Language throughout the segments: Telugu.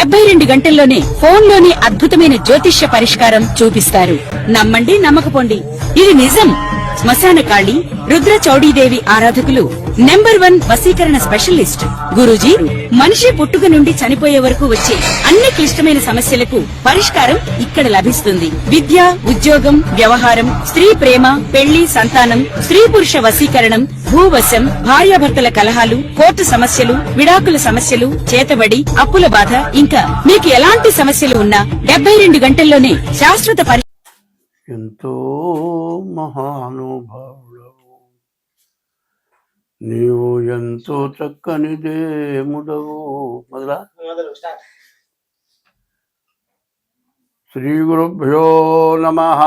72 గంటల్లోనే ఫోన్లోని అద్భుతమైన జ్యోతిష్య పరిష్కారం చూపిస్తారు. నమ్మండి, నమ్మకపోండి, ఇది నిజం. శ్మశాన కాళి రుద్ర చౌడీదేవి ఆరాధకులు నంబర్ 1 వశీకరణ స్పెషలిస్ట్. గురూజీ మనిషి పుట్టుక నుండి చనిపోయే వరకు వచ్చే అన్ని క్లిష్టమైన సమస్యలకు పరిష్కారం ఇక్కడ లభిస్తుంది. విద్య, ఉద్యోగం, వ్యవహారం, స్త్రీ ప్రేమ, పెళ్లి, సంతానం, స్త్రీ పురుష వశీకరణం, భూవశం, భార్యాభర్తల కలహాలు, కోర్టు సమస్యలు, విడాకుల సమస్యలు, చేతబడి, అప్పుల బాధ, ఇంకా మీకు ఎలాంటి సమస్యలు ఉన్నా 72 గంటల్లోనే శాశ్వత ఎంతో మహానుభావుడవు నీవు, ఎంతో చక్కని దేముడవు. మొదలా శ్రీ గురుభ్యో నమః.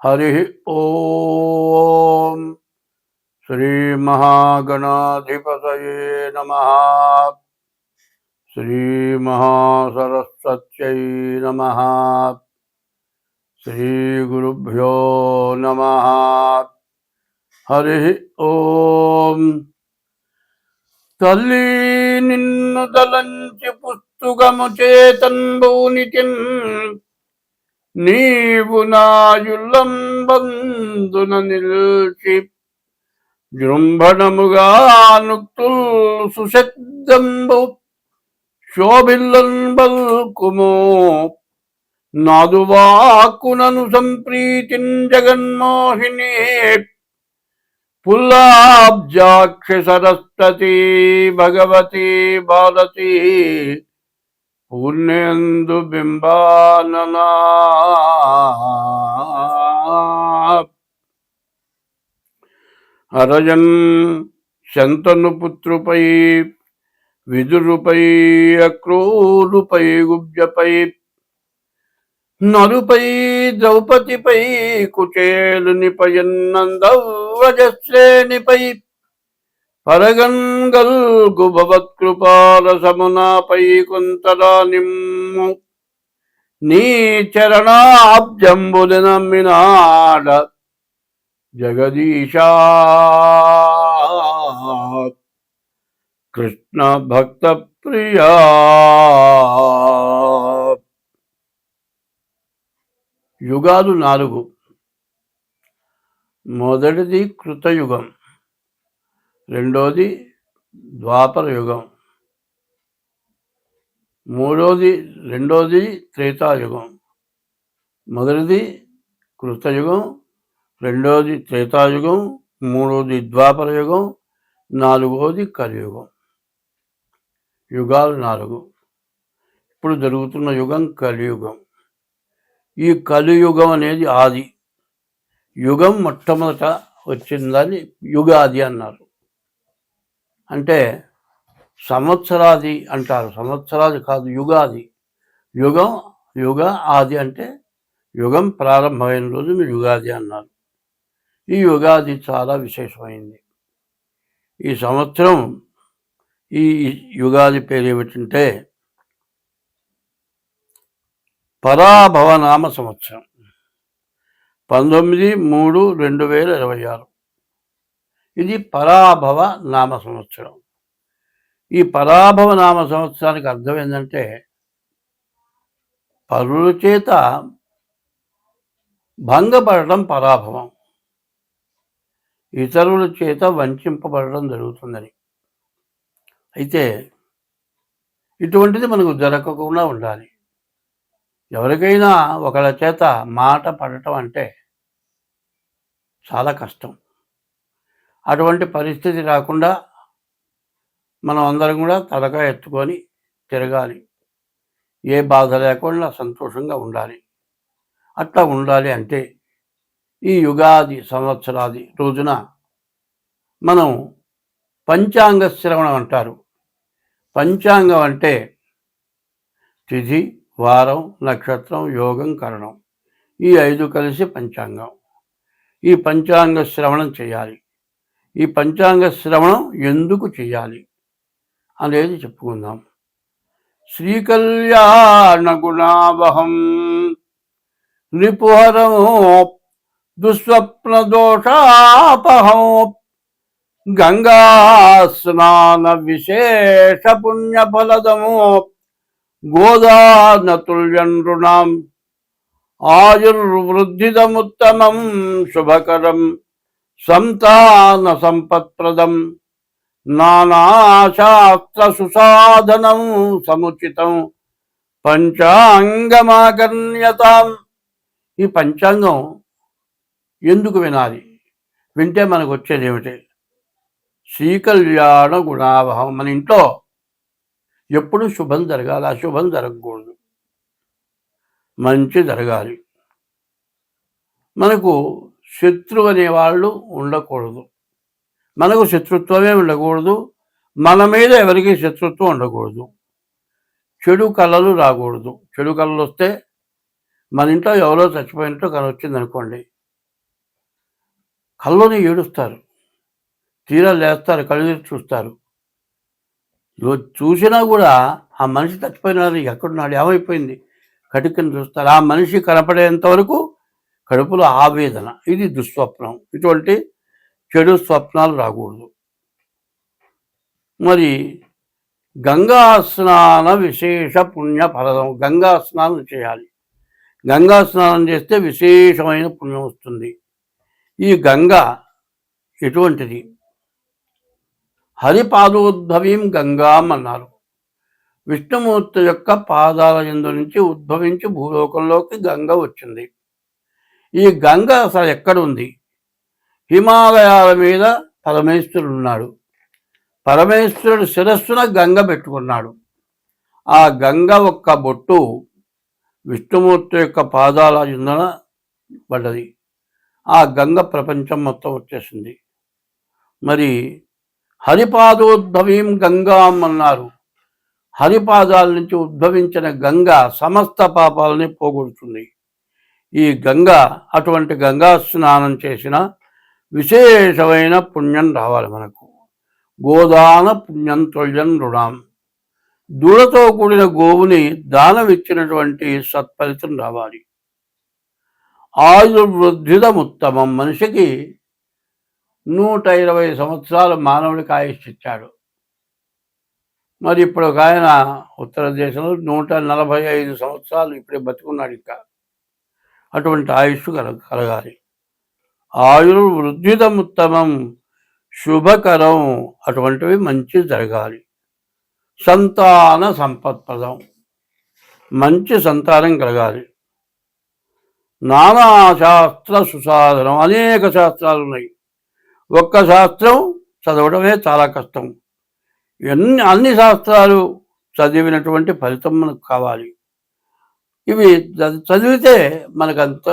హరి ఓం. శ్రీ మహాగణాధిపతయే నమః. శ్రీ మహాసరస్వత్యై నమః. శ్రీ గురుభ్యో నమః. హరి ఓం. తల్లి నిన్ను దలంచి పుస్తుగము చేతంబూనితిన్, నీవు నాయుల్లంబందున నిల్చి జృంభణముగా నుక్తుల్ సుశబ్దంబు శోభిల్లన్ బల్కుమో నాదువాకునను సంప్రీతిన్ జగన్మోహిని పుల్లాబ్జాక్షి సరస్వతి భగవతి భారతి పూర్ణేందు బింబాననా. అరజన్ శంతను పుత్రుపై విదురుపై అక్రూరుపై గుబ్జపై నరుపై ద్రౌపదిపై కుచేలునిపై నందవ్రజశ్రేణిపై పరగంగల్గు భవత్కృపారసమునాపై కుంతలా నిమ్ము నీ చరణాబ్జంబులు నమ్మినాడ జగదీశా. కృష్ణ భక్త ప్రియా. యుగాలు 4. మొదటిది కృతయుగం, రెండోది ద్వాపర యుగం, రెండోది త్రేతాయుగం. మొదటిది కృతయుగం, రెండోది త్రేతాయుగం, మూడోది ద్వాపర యుగం, నాలుగోది కలియుగం. యుగాలు 4. ఇప్పుడు జరుగుతున్న యుగం కలియుగం. ఈ కలియుగం అనేది ఆది యుగం. మొట్టమొదట వచ్చిందని యుగాది అన్నారు. అంటే సంవత్సరాది అంటారు, సంవత్సరాది కాదు, యుగాది. యుగ ఆది అంటే యుగం ప్రారంభమైన రోజును యుగాది అన్నారు. ఈ యుగాది చాలా విశేషమైంది. ఈ సంవత్సరం, ఈ యుగాది పేరు ఏమిటంటే పరాభవనామ సంవత్సరం. 19/3/2026 ఇది పరాభవ నామ సంవత్సరం. ఈ పరాభవ నామ సంవత్సరానికి అర్థం ఏంటంటే పరుల చేత భంగపడటం పరాభవం, ఇతరుల చేత వంచింపబడడం జరుగుతుందని. అయితే ఇటువంటిది మనకు జరగకుండా ఉండాలి. ఎవరికైనా ఒకళ్ళ చేత మాట పడటం అంటే చాలా కష్టం. అటువంటి పరిస్థితి రాకుండా మనం అందరం కూడా తలకాయ ఎత్తుకొని తిరగాలి. ఏ బాధ లేకుండా సంతోషంగా ఉండాలి. అట్లా ఉండాలి అంటే ఈ యుగాది సంవత్సరాది రోజున మనం పంచాంగ శ్రవణం అంటారు. పంచాంగం అంటే తిథి, వారం, నక్షత్రం, యోగం, కరణం, ఈ 5 కలిసి పంచాంగం. ఈ పంచాంగ శ్రవణం చేయాలి. ఈ పంచాంగ శ్రవణం ఎందుకు చేయాలి అనేది చెప్పుకుందాం. శ్రీకళ్యాణ గుణావహం రిపుహరం దుస్వప్న దోషాపహం గంగా స్నాన విశేష పుణ్యఫలదము గోదానతుల్యండ్రుణాం ఆయుర్వృద్ధిదముత్తమం శుభకరం సంతాన సంపత్ప్రదం నానాశాస్త్ర సుసాధనం సముచితం పంచాంగమాకర్ణ్యతాం. ఈ పంచాంగం ఎందుకు వినాలి? వింటే మనకు వచ్చేది ఏమిటి? శ్రీకళ్యాణ గుణావహం. మన ఇంట్లో ఎప్పుడు శుభం జరగాలి, అశుభం జరగకూడదు, మంచి జరగాలి. మనకు శత్రువు అనేవాళ్ళు ఉండకూడదు, మనకు శత్రుత్వమే ఉండకూడదు, మన మీద ఎవరికి శత్రుత్వం ఉండకూడదు, చెడు కళలు రాకూడదు. చెడు కళలు వస్తే మన ఇంట్లో ఎవరో చచ్చిపోయినట్టు కళ వచ్చింది అనుకోండి, కళ్ళని ఏడుస్తారు, తీరా లేస్తారు, కళ్ళు చూస్తారు. చూసినా కూడా ఆ మనిషి చచ్చిపోయినారు, ఎక్కడున్నాడు, ఏమైపోయింది, కటికని చూస్తారు. ఆ మనిషి కనపడేంత వరకు కడుపులో ఆవేదన. ఇది దుస్వప్నం. ఇటువంటి చెడు స్వప్నాలు రాకూడదు. మరి గంగా స్నాన విశేష పుణ్య ఫలదం. గంగా స్నానం చేయాలి. గంగా స్నానం చేస్తే విశేషమైన పుణ్యం వస్తుంది. ఈ గంగా ఎటువంటిది? హరిపాదోద్భవీం గంగాం అన్నారు. విష్ణుమూర్తి యొక్క పాదాల యందు నుంచి ఉద్భవించి భూలోకంలోకి గంగ వచ్చింది. ఈ గంగ అసలు ఎక్కడుంది? హిమాలయాల మీద పరమేశ్వరుడు ఉన్నాడు. పరమేశ్వరుడు శిరస్సున గంగ పెట్టుకున్నాడు. ఆ గంగ ఒక్క బొట్టు విష్ణుమూర్తి యొక్క పాదాల యందున పడ్డది. ఆ గంగ ప్రపంచం మొత్తం వచ్చేసింది. మరి హరిపాదోద్భవీం గంగాం అన్నారు. హరిపాదాల నుంచి ఉద్భవించిన గంగ సమస్త పాపాలని పోగొడుతుంది. ఈ గంగ, అటువంటి గంగా స్నానం చేసిన విశేషమైన పుణ్యం రావాలి మనకు. గోదాన పుణ్యం తుల్యం రుణాం. దూడతో కూడిన గోవుని దానం ఇచ్చినటువంటి సత్ఫలితం రావాలి. ఆయుర్వృద్ధిదముత్తమం. మనిషికి 120 సంవత్సరాలు మానవుడికి ఆయుష్ ఇచ్చాడు. మరి ఇప్పుడు ఒక ఆయన ఉత్తర దేశంలో 145 సంవత్సరాలు ఇప్పుడే బతుకున్నాడు. ఇంకా అటువంటి ఆయుష్ కలగాలి. ఆయుర్వృద్ధిదముత్తమం శుభకరం. అటువంటివి మంచి జరగాలి. సంతాన సంపత్ప్రదం. మంచి సంతానం కలగాలి. నానా శాస్త్ర సుసాధనం. అనేక శాస్త్రాలు ఉన్నాయి. ఒక్క శాస్త్రం చదవడమే చాలా కష్టం. అన్ని శాస్త్రాలు చదివినటువంటి ఫలితం మనకు కావాలి. ఇవి చదివితే మనకంత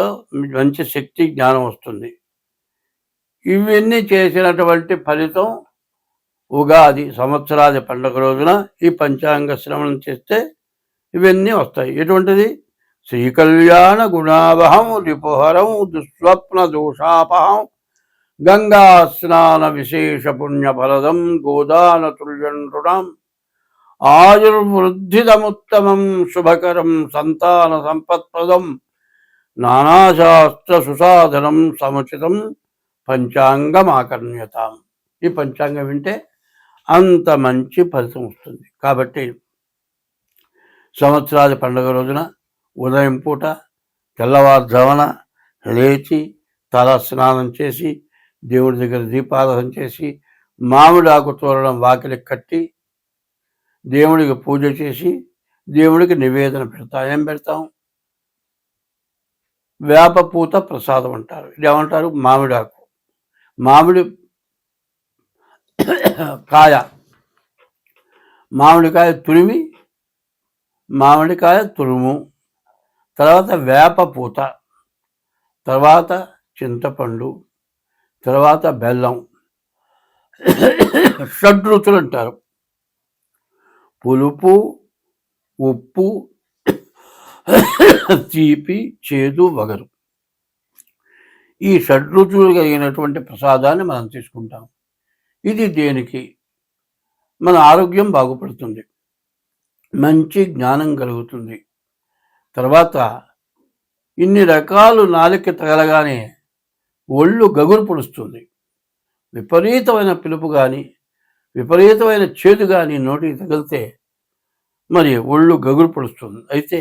మంచి శక్తి, జ్ఞానం వస్తుంది. ఇవన్నీ చేసినటువంటి ఫలితం ఉగాది సంవత్సరాది పండుగ రోజున ఈ పంచాంగ శ్రవణం చేస్తే ఇవన్నీ వస్తాయి. ఎటువంటిది? శ్రీకళ్యాణ గుణావహం రిపుహరం దుస్వప్న దోషాపహం గంగా స్నాన విశేష పుణ్యఫలదం గోదాన తుల్యండ్రుణాం ఆయుర్వృద్ధిదముత్తమం శుభకరం సంతాన సంపత్ప్రదం నానాశాస్త్ర సుసాధనం సముచితం పంచాంగమాకర్ణ్యతాం. ఈ పంచాంగం వింటే అంత మంచి ఫలితం వస్తుంది. కాబట్టి సంవత్సరాది పండుగ రోజున ఉదయం పూట తెల్లవారుజామున లేచి తల స్నానం చేసి దేవుడి దగ్గర దీపారాధన చేసి మామిడి ఆకు తోరణం వాకిలికి కట్టి దేవుడికి పూజ చేసి దేవుడికి నివేదన పెడతాం. ఏం పెడతాం? వేపపూత ప్రసాదం అంటారు. ఇది ఏమంటారు? మామిడాకు. మామిడి కాయ, మామిడికాయ తురిమి, మామిడికాయ తురుము, తర్వాత వేపపూత, తర్వాత చింతపండు, తర్వాత బెల్లం. షడ్రుచులు అంటారు. పులుపు, ఉప్పు, తీపి, చేదు, వగరు. ఈ షడ్రుచులు కలిగినటువంటి ప్రసాదాన్ని మనం తీసుకుంటాం. ఇది దేనికి? మన ఆరోగ్యం బాగుపడుతుంది, మంచి జ్ఞానం కలుగుతుంది. తర్వాత ఇన్ని రకాలు నాలుక తగలగానే ఒళ్ళు గగురు పొడుస్తుంది. విపరీతమైన పిలుపు కానీ విపరీతమైన చేదు కానీ నోటికి తగిలితే మరి ఒళ్ళు గగురు పడుస్తుంది. అయితే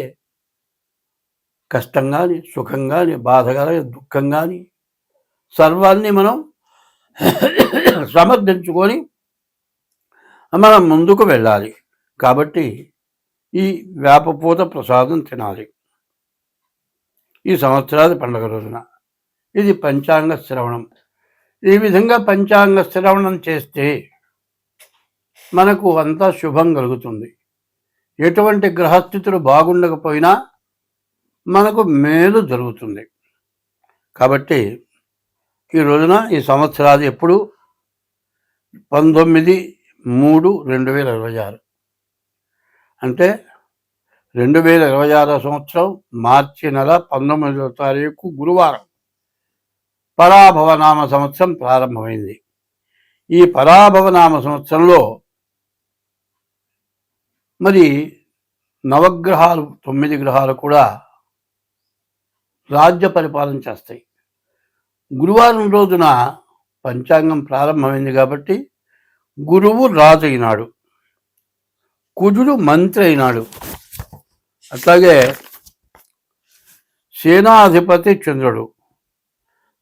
కష్టం కానీ సుఖం కానీ బాధ కానీ దుఃఖం కానీ సర్వాన్ని మనం సమర్థించుకొని మనం ముందుకు వెళ్ళాలి. కాబట్టి ఈ వేపపూత ప్రసాదం తినాలి ఈ సంవత్సరాది పండుగ రోజున. ఇది పంచాంగ శ్రవణం. ఈ విధంగా పంచాంగ శ్రవణం చేస్తే మనకు అంతా శుభం కలుగుతుంది. ఎటువంటి గ్రహస్థితులు బాగుండకపోయినా మనకు మేలు జరుగుతుంది. కాబట్టి ఈ రోజున ఈ సంవత్సరాది ఎప్పుడు 19/3/2026 అంటే 2026 సంవత్సరం మార్చి నెల 19వ తారీఖు గురువారం పరాభవనామ సంవత్సరం ప్రారంభమైంది. ఈ పరాభవనామ సంవత్సరంలో మరి నవగ్రహాలు 9 గ్రహాలు కూడా రాజ్య పరిపాలన చేస్తాయి. గురువారం రోజున పంచాంగం ప్రారంభమైంది కాబట్టి గురువు రాజు అయినాడు, కుజుడు మంత్రి అయినాడు. అట్లాగే సేనాధిపతి చంద్రుడు,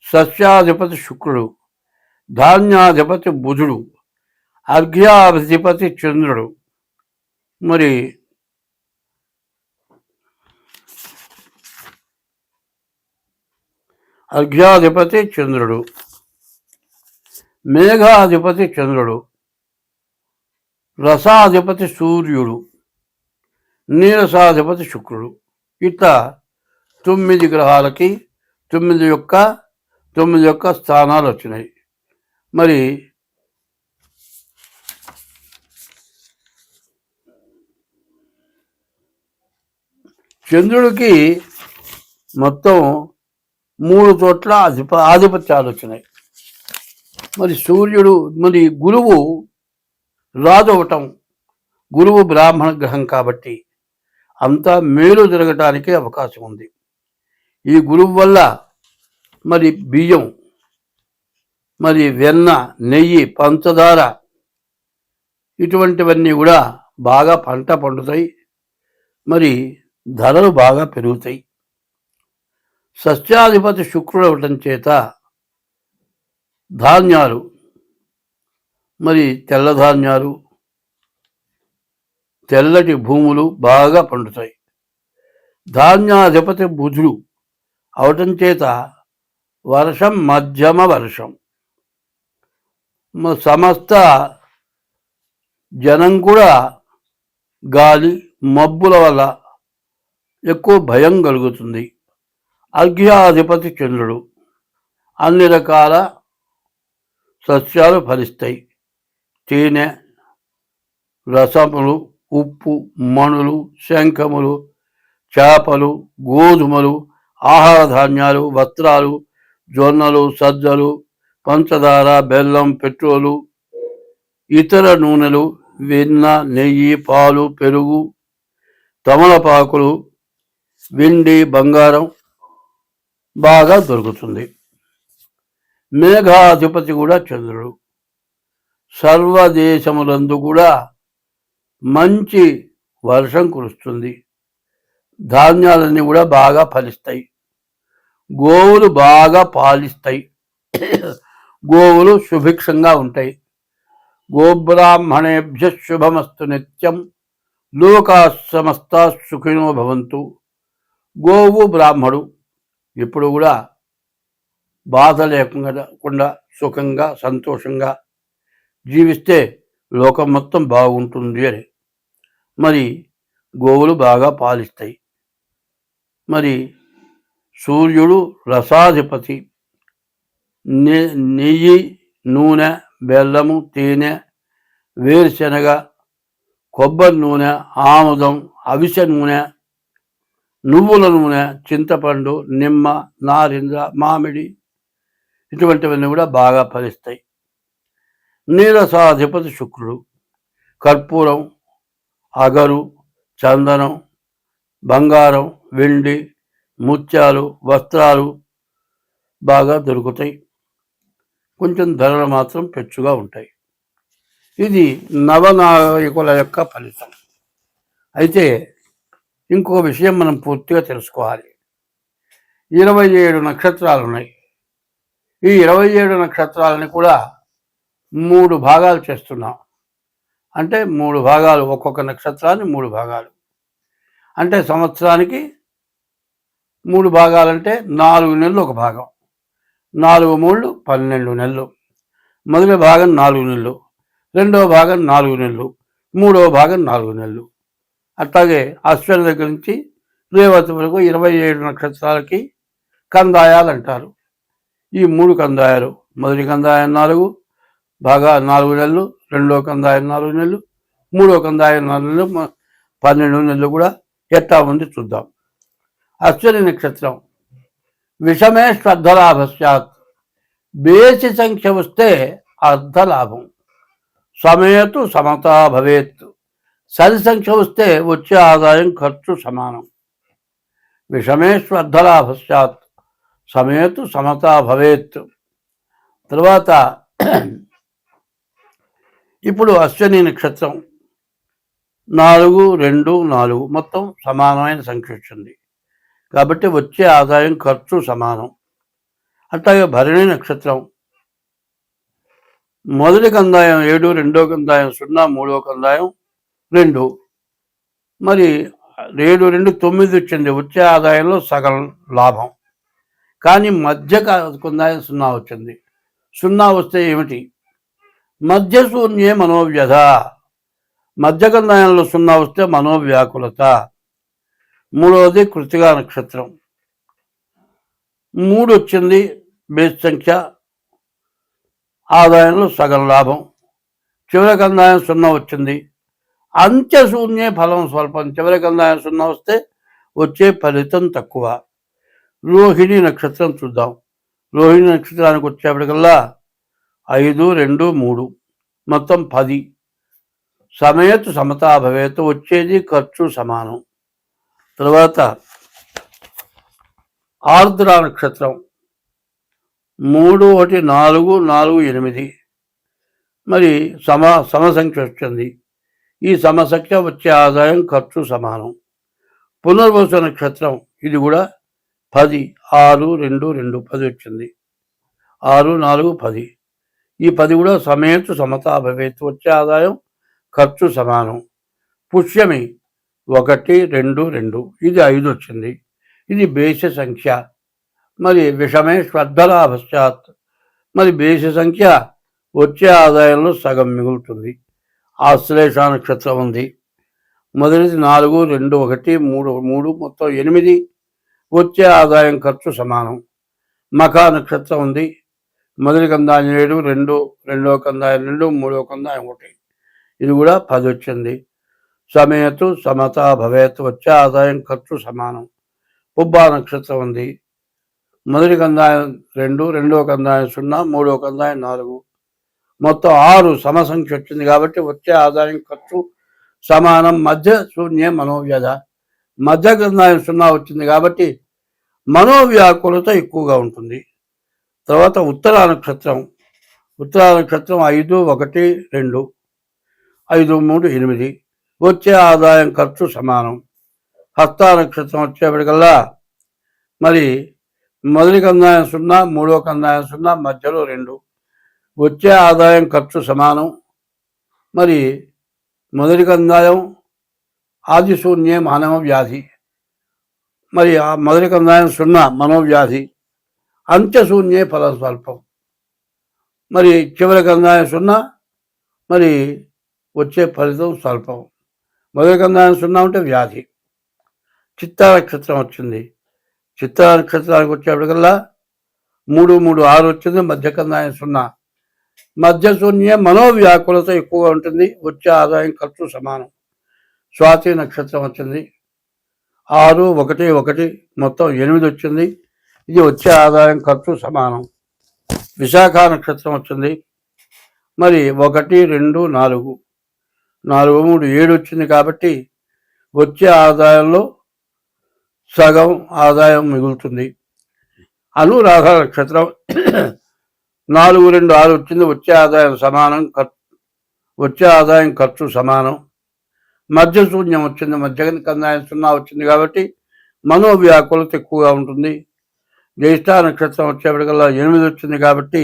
సస్యాధిపతి శుక్రుడు, ధాన్యాధిపతి బుధుడు, అర్ఘ్యాధిపతి చంద్రుడు, మరి అర్ఘ్యాధిపతి చంద్రుడు, మేఘాధిపతి చంద్రుడు, రసాధిపతి సూర్యుడు, నీరసాధిపతి శుక్రుడు. ఇట్లా 9 గ్రహాలకి 9 యొక్క స్థానాలు వచ్చినాయి. మరి చంద్రుడికి మొత్తం 3 చోట్ల ఆధిపత్యాలు వచ్చినాయి. మరి సూర్యుడు మరి గురువు రాజు అవటం, గురువు బ్రాహ్మణ గ్రహం కాబట్టి అంతా మేలు జరగటానికి అవకాశం ఉంది. ఈ గురువు వల్ల మరి బియ్యం, మరి వెన్న, నెయ్యి, పంచదార ఇటువంటివన్నీ కూడా బాగా పంట పండుతాయి. మరి ధరలు బాగా పెరుగుతాయి. సస్యాధిపతి శుక్రుడు అవటం చేత ధాన్యాలు, మరి తెల్ల ధాన్యాలు, తెల్లటి భూములు బాగా పండుతాయి. ధాన్యాధిపతి బుధుడు అవటం చేత వర్షం మధ్యమ వర్షం, సమస్త జనం కూడా గాలి మబ్బుల వల్ల ఎక్కువ భయం కలుగుతుంది. అర్ఘ్యాధిపతి చంద్రుడు, అన్ని రకాల సస్యాలు ఫలిస్తాయి. తేనె, రసములు, ఉప్పు, మణులు, శంఖములు, చేపలు, గోధుమలు, ఆహార ధాన్యాలు, వస్త్రాలు, జొన్నలు, సజ్జలు, పంచదార, బెల్లం, పెట్రోలు, ఇతర నూనెలు, వెన్న, నెయ్యి, పాలు, పెరుగు, తమలపాకులు, వెండి, బంగారం బాగా దొరుకుతుంది. మేఘాధిపతి కూడా చంద్రుడు. సర్వదేశములందు కూడా మంచి వర్షం కురుస్తుంది. ధాన్యాలన్నీ కూడా బాగా ఫలిస్తాయి. గోవులు బాగా పాలిస్తాయి. గోవులు సుభిక్షంగా ఉంటాయి. గోబ్రాహ్మణేభ్య శుభమస్తు నిత్యం, లోకా సమస్తా సుఖినో భవంతు. గోవు బ్రాహ్మడు ఇప్పుడు కూడా బాధ లేకుండా సుఖంగా సంతోషంగా జీవిస్తే లోకం మొత్తం బాగుంటుంది అని. మరి గోవులు బాగా పాలిస్తాయి. మరి సూర్యుడు రసాధిపతి. నెయ్యి, నూనె, బెల్లము, తేనె, వేరుశనగ, కొబ్బరి నూనె, ఆముదం, అవిసె నూనె, నువ్వుల నూనె, చింతపండు, నిమ్మ, నారింజ, మామిడి ఇటువంటివన్నీ కూడా బాగా ఫలిస్తాయి. నీరసాధిపతి శుక్రుడు. కర్పూరం, అగరు, చందనం, బంగారం, వెండి, ముత్యాలు, వస్త్రాలు బాగా దొరుకుతాయి. కొంచెం ధరలు మాత్రం పెచ్చుగా ఉంటాయి. ఇది నవనాయకుల యొక్క ఫలితం. అయితే ఇంకో విషయం మనం పూర్తిగా తెలుసుకోవాలి. 27 నక్షత్రాలు ఉన్నాయి. ఈ 27 నక్షత్రాలని కూడా 3 భాగాలు చేస్తున్నాం. అంటే 3 భాగాలు, ఒక్కొక్క నక్షత్రాన్ని 3 భాగాలు. అంటే సంవత్సరానికి 3 భాగాలంటే 4 నెలలు ఒక భాగం. 4 3 12 నెలలు. మొదటి భాగం 4 నెలలు, రెండవ భాగం 4 నెలలు, మూడవ భాగం 4 నెలలు. అట్లాగే అశ్విని దగ్గర నుంచి రేవతి వరకు 27 నక్షత్రాలకి కందాయాలు అంటారు. ఈ 3 కందాయాలు, మొదటి కందాయం 4 నెలలు, రెండో కందాయం 4 నెలలు, మూడో కందాయం 4 నెలలు, 12 నెలలు కూడా ఎట్టా ఉంది చూద్దాం. అశ్విని నక్షత్రం విషమే శ్రద్ధలాభస్యాత్. బేసి సంఖ్య వస్తే అర్ధలాభం. సమయతు సమతా భవేత్. సరి సంఖ్య వస్తే వచ్చే ఆదాయం ఖర్చు సమానం. విషమే శ్రద్ధలాభస్యాత్ సమయతు సమతా భవేత్. తర్వాత ఇప్పుడు అశ్విని నక్షత్రం 4 2 4 మొత్తం సమానమైన సంఖ్య వచ్చింది కాబట్టి వచ్చే ఆదాయం ఖర్చు సమానం. అట్లాగే భరణి నక్షత్రం మొదటి కందాయం 7, రెండో కందాయం 0, మూడో కందాయం 2. మరి 7 2 9 వచ్చింది. వచ్చే ఆదాయంలో సగం లాభం. కానీ మధ్య కందాయం 0 వచ్చింది. 0 వస్తే ఏమిటి? మధ్య శూన్యే మనోవ్యధ. మధ్య కందాయంలో 0 వస్తే మనోవ్యాకులత. మూడవది కృత్తికా నక్షత్రం 3 వచ్చింది. బేస్ సంఖ్య, ఆదాయంలో సగం లాభం. చివరి కందాయం 0 వచ్చింది. అంత్యశూన్యే ఫలం స్వల్పం. చివరి కందాయం 0 వస్తే వచ్చే ఫలితం తక్కువ. రోహిణి నక్షత్రం చూద్దాం. రోహిణి నక్షత్రానికి వచ్చేప్పటికల్లా 5 2 3 మొత్తం 10. సమయతు సమతా భవేత్. వచ్చేది ఖర్చు సమానం. తర్వాత ఆర్ద్ర నక్షత్రం 3 1 4 4 8. మరి సమసంఖ్య వచ్చింది. ఈ సమసంఖ్య వచ్చే ఆదాయం ఖర్చు సమానం. పునర్వసు నక్షత్రం ఇది కూడా 10 6 2 2 10 వచ్చింది. 6 4 10. ఈ 10 కూడా సమయతు సమతా భవేత్. వచ్చే ఆదాయం ఖర్చు సమానం. పుష్యమి 1 2 2. ఇది 5 వచ్చింది. ఇది బేస సంఖ్య. మరి విషమే శ్రద్ధలాభశ్చాత్. మరి బేస సంఖ్య వచ్చే ఆదాయంలో సగం మిగులుతుంది. ఆశ్లేష నక్షత్రం ఉంది. మొదటిది 4 2 1 3 3 మొత్తం 8. వచ్చే ఆదాయం ఖర్చు సమానం. మఖ నక్షత్రం ఉంది. మొదటి కందాయం 7, రెండో కందాయం 2, మూడో కందాయం 1. ఇది కూడా 10 వచ్చింది. సమయతు సమతా భవేత్. వచ్చే ఆదాయం ఖర్చు సమానం. పుబ్బా నక్షత్రం ఉంది. మొదటి కందాయం 2, రెండో కందాయం 0, మూడో కందాయం 4. మొత్తం 6 సమసంఖ్య వచ్చింది కాబట్టి వచ్చే ఆదాయం ఖర్చు సమానం. మధ్య శూన్య మనోవ్యధ. మధ్య కందాయం 0 వచ్చింది కాబట్టి మనోవ్యాకులత ఎక్కువగా ఉంటుంది. తర్వాత ఉత్తరా నక్షత్రం 5 1 2 5 3 8. వచ్చే ఆదాయం ఖర్చు సమానం. హస్త నక్షత్రం వచ్చేప్పటికల్లా మరి మొదటి కందాయం 0, మూడో కందాయం 0, మధ్యలో 2. వచ్చే ఆదాయం ఖర్చు సమానం. మరి మొదటి కందాయం ఆదిశూన్యే మానవ వ్యాధి. మరి ఆ మొదటి కందాయం 0 మనోవ్యాధి. అంత్యశూన్యే ఫలం స్వల్పం. మరి చివరి కందాయం 0. మరి వచ్చే ఫలితం స్వల్పం. మొదటి కందాయం 0 ఉంటే వ్యాధి. చిత్తా నక్షత్రం వచ్చింది. చిత్తా నక్షత్రానికి వచ్చేప్పటికల్లా 3 3 6 వచ్చింది. మధ్య కందాయం 0. మధ్య శూన్య మనోవ్యాకులత ఎక్కువగా ఉంటుంది. వచ్చే ఆదాయం ఖర్చు సమానం. స్వాతి నక్షత్రం వచ్చింది. 6 1 1 మొత్తం 8 వచ్చింది. ఇది వచ్చే ఆదాయం ఖర్చు సమానం. విశాఖ నక్షత్రం వచ్చింది. మరి 1 2 4 4 3 7 వచ్చింది కాబట్టి వచ్చే ఆదాయంలో సగం ఆదాయం మిగులుతుంది. అనురాధ నక్షత్రం 4 2 6 వచ్చింది. వచ్చే ఆదాయం సమానం, వచ్చే ఆదాయం ఖర్చు సమానం. మధ్య శూన్యం వచ్చింది, మధ్య కందాయం 0 వచ్చింది కాబట్టి మనోవ్యాకులత ఎక్కువగా ఉంటుంది. జ్యేష్ఠ నక్షత్రం వచ్చేప్పటికల్లా 8 వచ్చింది కాబట్టి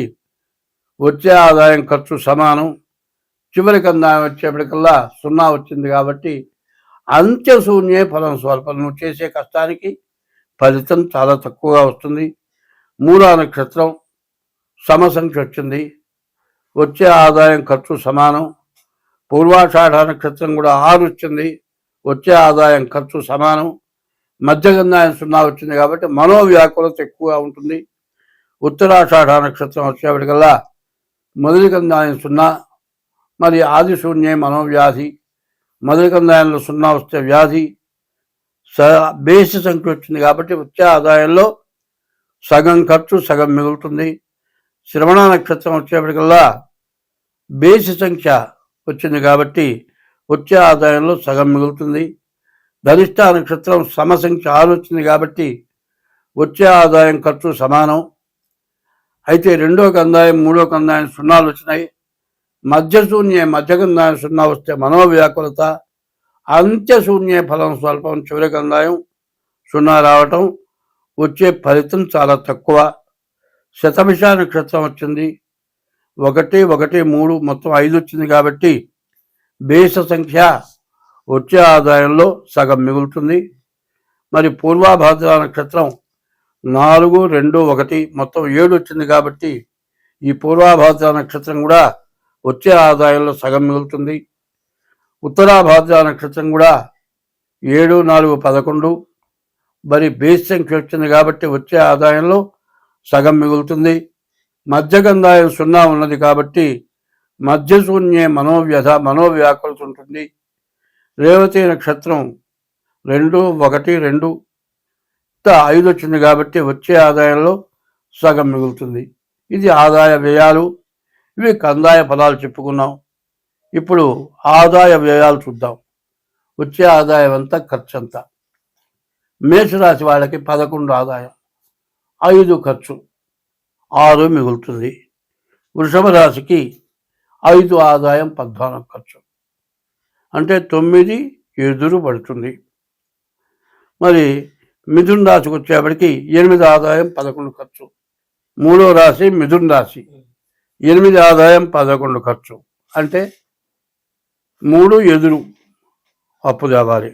వచ్చే ఆదాయం ఖర్చు సమానం. చివరి కందాయం వచ్చేప్పటికల్లా 0 వచ్చింది కాబట్టి అంత్యశూన్యే ఫలం స్వల్పం. నువ్వు చేసే కష్టానికి ఫలితం చాలా తక్కువగా వస్తుంది. మూలా నక్షత్రం సమసంఖ్య వచ్చింది, వచ్చే ఆదాయం ఖర్చు సమానం. పూర్వాషాఢ నక్షత్రం కూడా 6 వచ్చింది, వచ్చే ఆదాయం ఖర్చు సమానం. మధ్యగంధాయం 0 వచ్చింది కాబట్టి మనోవ్యాకులత ఎక్కువగా ఉంటుంది. ఉత్తరాషాఢ నక్షత్రం వచ్చేప్పటికల్లా మొదటి కందాయం 0, మరి ఆది శూన్యే మనోవ్యాధి. మొదటి కందాయంలో 0 వస్తే వ్యాధి. బేసి సంఖ్య వచ్చింది కాబట్టి వచ్చే ఆదాయంలో సగం ఖర్చు సగం మిగులుతుంది. శ్రవణ నక్షత్రం వచ్చేప్పటికల్లా బేసి సంఖ్య వచ్చింది కాబట్టి వచ్చే ఆదాయంలో సగం మిగులుతుంది. ధనిష్ట నక్షత్రం సమసంఖ్య 6 వచ్చింది కాబట్టి వచ్చే ఆదాయం ఖర్చు సమానం. అయితే రెండో కందాయం మూడో కందాయం 0 వచ్చినాయి. మధ్యశూన్యే మధ్యకందాయం 0 వస్తే మనోవ్యాకులత. అంత్యశూన్యే ఫలం స్వల్పం. చివరి కందాయం 0 రావటం, వచ్చే ఫలితం చాలా తక్కువ. శతభిష నక్షత్రం వచ్చింది, 1 1 3 మొత్తం 5 వచ్చింది కాబట్టి బేస సంఖ్య వచ్చే ఆదాయంలో సగం మిగులుతుంది. మరి పూర్వాభాద్ర నక్షత్రం 4 2 1 మొత్తం 7 వచ్చింది కాబట్టి ఈ పూర్వాభాద్ర నక్షత్రం కూడా వచ్చే ఆదాయంలో సగం మిగులుతుంది. ఉత్తరాభాద్ర నక్షత్రం కూడా 7 4 11 మరి బేస్ సంఖ్య వచ్చింది కాబట్టి వచ్చే ఆదాయంలో సగం మిగులుతుంది. మధ్యగంధాయం 0 ఉన్నది కాబట్టి మధ్యశూన్యే మనోవ్యాకులత ఉంటుంది. రేవతి నక్షత్రం 2 1 2 5 వచ్చింది కాబట్టి వచ్చే ఆదాయంలో సగం మిగులుతుంది. ఇది ఆదాయ వ్యయాలు. ఇవి కందాయ ఫలాలు చెప్పుకున్నాం. ఇప్పుడు ఆదాయ వ్యయాలు చూద్దాం. వచ్చే ఆదాయం అంతా ఖర్చు అంతా. మేషరాశి వాళ్ళకి 11 ఆదాయం, 5 ఖర్చు, 6 మిగులుతుంది. వృషభ రాశికి 5 ఆదాయం, 14 ఖర్చు, అంటే 9 ఎదురు పడుతుంది. మరి మిథున రాశికి వచ్చేప్పటికి 8 ఆదాయం, 11 ఖర్చు. మూడో రాశి మిథున రాశి, 8 ఆదాయం 11 ఖర్చు, అంటే 3 ఎదురు అప్పు తేవాలి.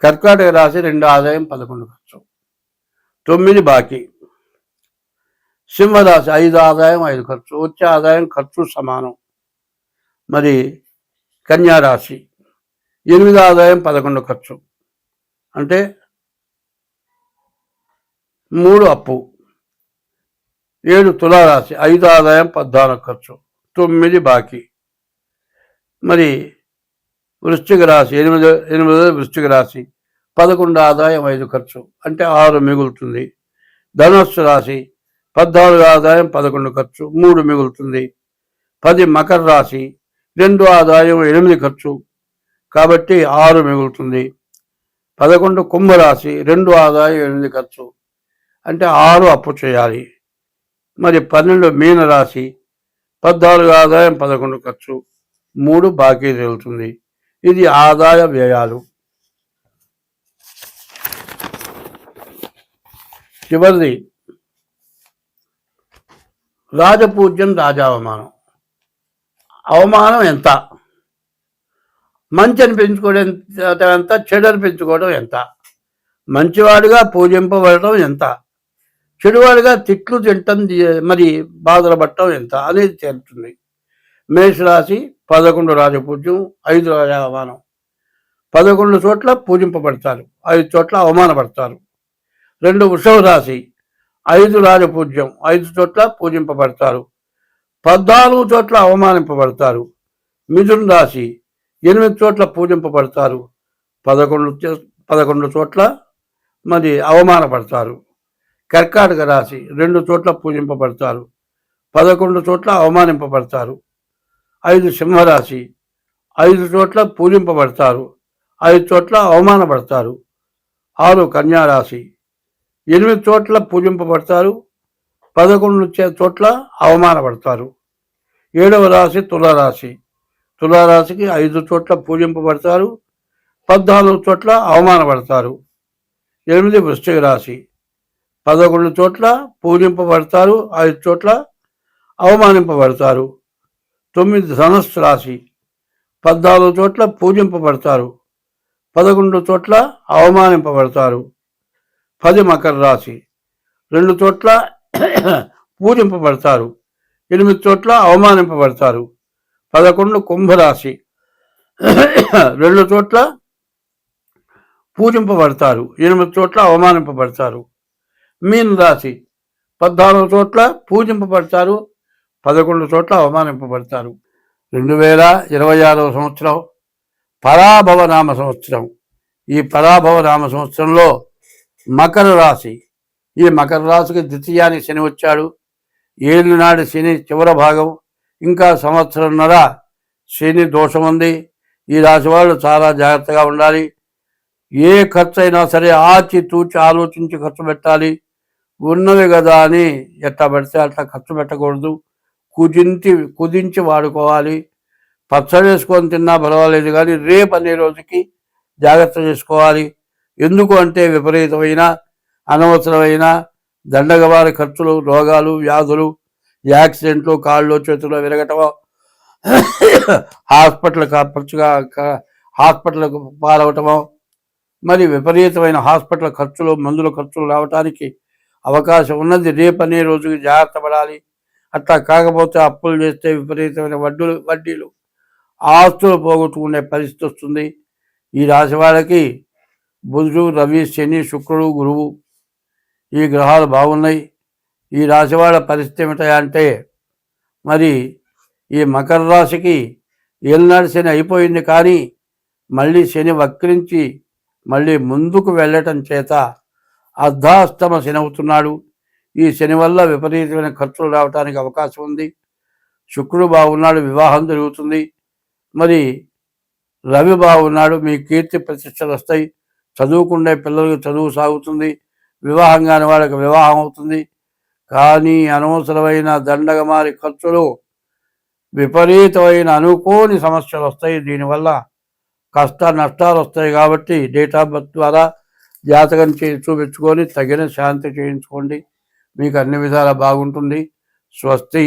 కర్కాటక రాశి 2 ఆదాయం 11 ఖర్చు, 9 బాకీ. సింహరాశి 5 ఆదాయం 5 ఖర్చు, వచ్చే ఆదాయం ఖర్చు సమానం. మరి కన్యారాశి 8 ఆదాయం 11 ఖర్చు, అంటే 3 అప్పు. 7 తులారాశి 5 ఆదాయం 14 ఖర్చు, 9 బాకీ. మరి వృశ్చిక రాశి 8 వృశ్చిక రాశి 11 ఆదాయం 5 ఖర్చు, అంటే 6 మిగులుతుంది. ధనుస్సు రాశి 14 ఆదాయం 11 ఖర్చు, 3 మిగులుతుంది. 10 మకర రాశి 2 ఆదాయం 8 ఖర్చు, కాబట్టి 6 మిగులుతుంది. 11 కుంభరాశి 2 ఆదాయం 8 ఖర్చు, అంటే 6 అప్పు చేయాలి. మరి 12 మీనరాశి 14 ఆదాయం 11 ఖర్చు, 3 బాకీ తేలుతుంది. ఇది ఆదాయ వ్యయాలు. చివరిది రాజపూజ్యం, రాజావమానం. అవమానం ఎంత? మంచి అనిపించుకోవడం ఎంత, చెడు అనిపించుకోవడం ఎంత? మంచివాడిగా పూజింపబడటం ఎంత, చెడువాడిగా తిట్లు తింటం మరి బాధలు పట్టడం ఎంత అనేది తేలుతుంది. మేషరాశి 11 రాజపూజ్యం, 5 రాజావమానం. 11 చోట్ల పూజింపబడతారు, 5 చోట్ల అవమానపడతారు. 2 వృషభ రాశి 5 రాజపూజ్యం, 5 చోట్ల పూజింపబడతారు, 14 చోట్ల అవమానింపబడతారు. మిథున రాశి 8 చోట్ల పూజింపబడతారు, 11 చోట్ల మరి అవమానపడతారు. కర్కాటక రాశి 2 చోట్ల పూజింపబడతారు, 11 చోట్ల అవమానింపబడతారు. 5 సింహరాశి 5 చోట్ల పూజింపబడతారు, 5 చోట్ల అవమానపడతారు. 6 కన్యారాశి 8 చోట్ల పూజింపబడతారు, 11 చోట్ల అవమానపడతారు. 7వ రాశి తులారాశి. తులారాశికి 5 చోట్ల పూజింపబడతారు, 14 చోట్ల అవమానపడతారు. 8 వృశ్చిక రాశి. 11 చోట్ల పూజింపబడతారు, 5 చోట్ల అవమానింపబడతారు. 9 ధనుస్సు రాశి. 14 చోట్ల పూజింపబడతారు, 11 చోట్ల అవమానింపబడతారు. 10 మకర రాశి. 2 చోట్ల పూజింపబడతారు, 8 చోట్ల అవమానింపబడతారు. 11 కుంభరాశి. 2 చోట్ల పూజింపబడతారు, 8 చోట్ల అవమానింపబడతారు. మీన రాశి. 14 చోట్ల పూజింపబడతారు, 11 చోట్ల అవమానింపబడతారు. 2026వ సంవత్సరం పరాభవ నామ సంవత్సరం. ఈ పరాభవ నామ సంవత్సరంలో మకర రాశి. ఈ మకర రాశికి ద్వితీయానికి శని వచ్చాడు. ఏలినాడు శని చివరి భాగం, ఇంకా సంవత్సరంన్నర శని దోషం ఉంది. ఈ రాశి వాళ్ళు చాలా జాగ్రత్తగా ఉండాలి. ఏ ఖర్చు అయినా సరే ఆచి తూచి ఆలోచించి ఖర్చు పెట్టాలి. ఉన్నవి కదా అని ఎట్లా పెడితే అట్లా ఖర్చు పెట్టకూడదు. కుదించి వాడుకోవాలి. పచ్చడి వేసుకొని తిన్నా పర్వాలేదు, కానీ రేపు అనే రోజుకి జాగ్రత్త చేసుకోవాలి. ఎందుకు అంటే విపరీతమైన అనవసరమైన దండగవారి ఖర్చులు, రోగాలు, వ్యాధులు, యాక్సిడెంట్లు, కాళ్ళు చేతులు విరగటం, హాస్పిటల్కు పాలవటము, మరి విపరీతమైన హాస్పిటల్ ఖర్చులు, మందుల ఖర్చులు రావటానికి అవకాశం ఉన్నది. రేపు అనే రోజుకి జాగ్రత్త పడాలి. అట్లా కాకపోతే అప్పులు చేస్తే విపరీతమైన వడ్డీలు, ఆస్తులు పోగొట్టుకునే పరిస్థితి వస్తుంది. ఈ రాశి వాళ్ళకి బుధుడు, రవి, శని, శుక్రుడు, గురువు ఈ గ్రహాలు బాగున్నాయి. ఈ రాశి వాళ్ళ పరిస్థితి ఏమిటంటే, మరి ఈ మకర రాశికి ఏలినాడు శని అయిపోయింది, కానీ మళ్ళీ శని వక్రించి మళ్ళీ ముందుకు వెళ్ళటం చేత అర్ధాష్టమ శని అవుతున్నాడు. ఈ శని వల్ల విపరీతమైన ఖర్చులు రావడానికి అవకాశం ఉంది. శుక్రుడు బాగున్నాడు, వివాహం జరుగుతుంది. మరి రవి బాగున్నాడు, మీ కీర్తి ప్రతిష్టలు వస్తాయి. చదువుకునే పిల్లలకు చదువు సాగుతుంది. వివాహం కాని వాళ్ళకి వివాహం అవుతుంది. కానీ అనవసరమైన దండగమారి ఖర్చులు, విపరీతమైన అనుకోని సమస్యలు వస్తాయి. దీనివల్ల కష్ట నష్టాలు వస్తాయి. కాబట్టి డేట్ ఆఫ్ బర్త్ ద్వారా జాతకం చూపించుకొని తగిన శాంతి చేయించుకోండి. మీకు అన్ని విధాలా బాగుంటుంది. స్వస్తి.